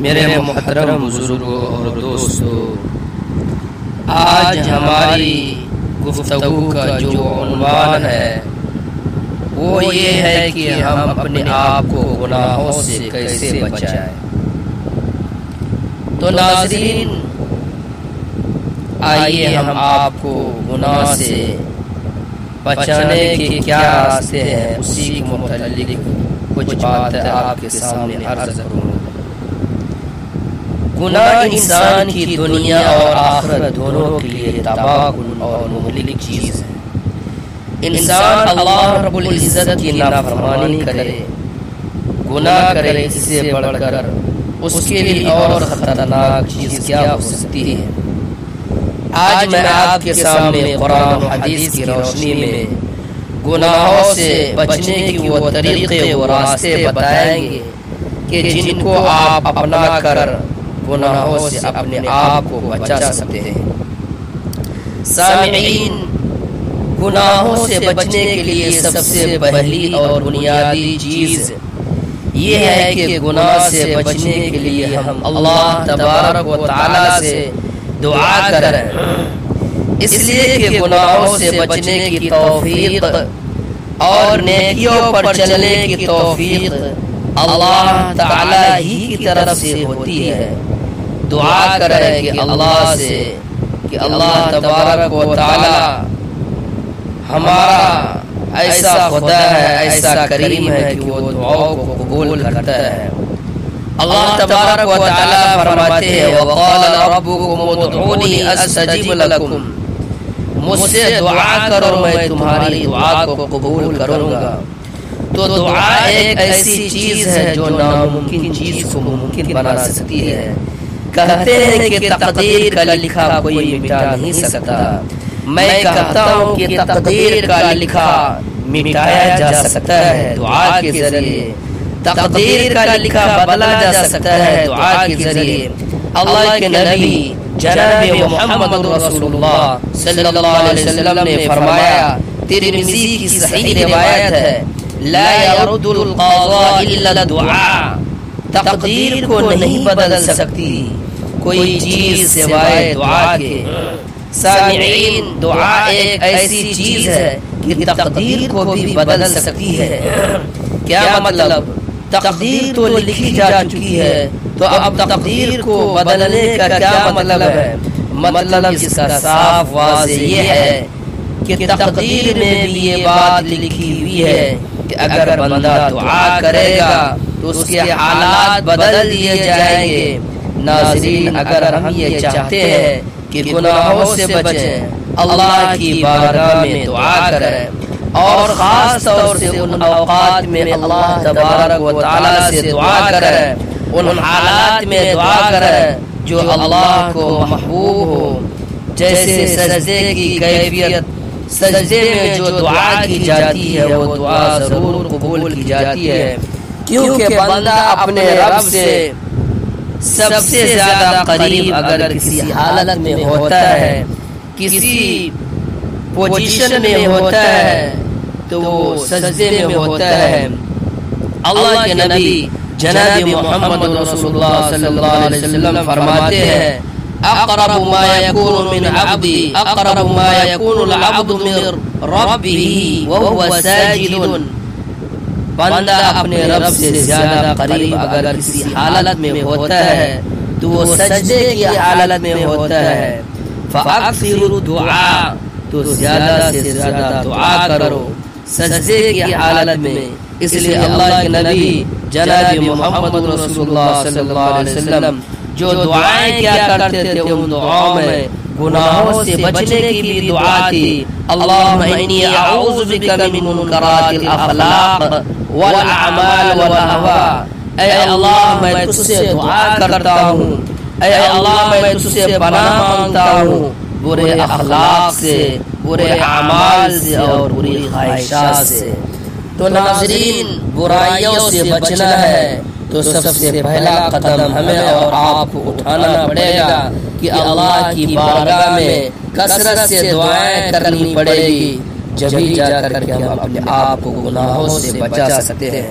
میرے محترم بزرگوں اور دوستوں، آج ہماری گفتگو کا جو عنوان ہے وہ یہ ہے کہ ہم اپنے آپ کو گناہوں سے کیسے بچائیں۔ تو ناظرین، آئیے ہم آپ کو گناہ سے بچانے کے کیا راستے ہیں اسی کے متعلق کچھ باتیں آپ کے سامنے عرض کروں۔ گناہ انسان کی دنیا اور آخرت دونوں کے لیے تباہ کن اور مہلک چیز ہے۔ انسان اللہ رب العزت کی نافرمانی کرے، گناہ کرے، اس سے بڑھ کر اس کے لیے اور خطرناک چیز کیا ہو سکتی ہے۔ آج میں آپ کے سامنے قرآن و حدیث کی روشنی میں گناہوں سے بچنے کی وہ طریقے و راستے بتائیں گے کہ جن کو آپ اپنا کر گناہوں سے اپنے آپ کو بچا سکتے ہیں۔ سامعین، گناہوں سے بچنے کے لیے سب سے پہلی اور بنیادی چیز یہ ہے کہ گناہ سے بچنے کے لیے ہم اللہ تبارک و تعالی سے دعا کریں، اس لیے کہ گناہوں سے بچنے کی توفیق اور نیکیوں پر چلنے کی توفیق اللہ تعالی ہی کی طرف سے ہوتی ہے۔ دعا کریں کہ اللہ سے کہ اللہ تبارک و تعالی ہمارا ایسا خدا ہے، ایسا کریم ہے کہ وہ دعاؤں کو قبول کرتا ہے۔ اللہ تبارک و تعالی فرماتے ہیں وَقَالَ رَبُّكُمُ ادْعُونِي أَسْتَجِبْ لَكُمْ، مجھ سے دعا کرو میں تمہاری دعا کو قبول کروں گا۔ تو دعا ایک ایسی چیز ہے جو ناممکن چیز کو ممکن بنا سکتی ہے۔ کہتے ہیں کہ تقدیر کا لکھا کوئی مٹا نہیں سکتا، میں کہتا ہوں کہ تقدیر کا لکھا مٹایا جا سکتا ہے دعا کے ذریعے، تقدیر کا لکھا بدلا جا سکتا ہے دعا کے ذریعے۔ اللہ کے نبی جناب محمد رسول اللہ صلی اللہ علیہ وسلم نے فرمایا، ترمذی کی صحیح روایت ہے، لا يرد القضاء الا الدعاء، تقدیر کو نہیں بدل سکتی کوئی چیز سوائے دعا کے۔ سامعین، دعا ایک ایسی چیز ہے کہ تقدیر کو بھی بدل سکتی ہے۔ کیا مطلب؟ تقدیر تو لکھی جا چکی ہے، تو اب تقدیر کو بدلنے کا کیا مطلب ہے؟ مطلب اس کا صاف واضح یہ ہے کہ تقدیر میں بھی یہ بات لکھی ہوئی ہے کہ اگر بندہ دعا کرے گا تو اس کے حالات بدل دیے جائیں گے۔ ناظرین، اگر ہم یہ چاہتے ہیں کہ گناہوں سے بچیں، اللہ کی بارگاہ میں دعا کریں اور خاص طور سے ان اوقات میں اللہ تبارک و تعالی سے دعا کریں، ان حالات میں دعا کریں جو اللہ کو محبوب ہو، جیسے سجدے کی کیفیت، سجدے میں جو دعا کی جاتی ہے وہ دعا ضرور قبول کی جاتی ہے، کیونکہ بندہ اپنے رب سے سب سے زیادہ قریب اگر کسی حالت میں ہوتا ہے، کسی پوزیشن میں ہوتا ہے تو وہ سجدے میں ہوتا ہے۔ اللہ کے نبی جناب محمد رسول اللہ صلی اللہ علیہ وسلم فرماتے ہیں اقرب ما يكون من عبدي اقرب ما يكون العبد من ربه وهو ساجد، بندہ اپنے رب سے زیادہ قریب اگر کسی حالت میں ہوتا ہے تو وہ سجدے کی حالت میں ہوتا ہے۔ فاکثروا الدعاء، تو زیادہ سے زیادہ دعا کرو سجدے کی حالت میں۔ اس لیے اللہ کے نبی جناب محمد رسول اللہ صلی اللہ علیہ وسلم جو دعائیں کیا کرتے تھے، ان دعاؤں میں گناہوں سے بچنے کی بھی دعا تھی۔ اللہم انی اعوذ بک من منکرات الاخلاق والاعمال والاہواء، اے اللہ میں تجھ سے دعا کرتا ہوں، اے اللہ میں تجھ سے پناہ مانگتا ہوں برے اخلاق سے، برے اعمال سے اور بری خواہشات سے۔ تو ناظرین، برائیوں سے بچنا ہے تو سب سے پہلا قدم ہمیں اور آپ کو اٹھانا پڑے گا کہ اللہ کی بارگاہ میں کثرت سے دعائیں کرنی پڑے گی، جبھی جا کر کے ہم اپنے آپ کو گناہوں سے بچا سکتے ہیں۔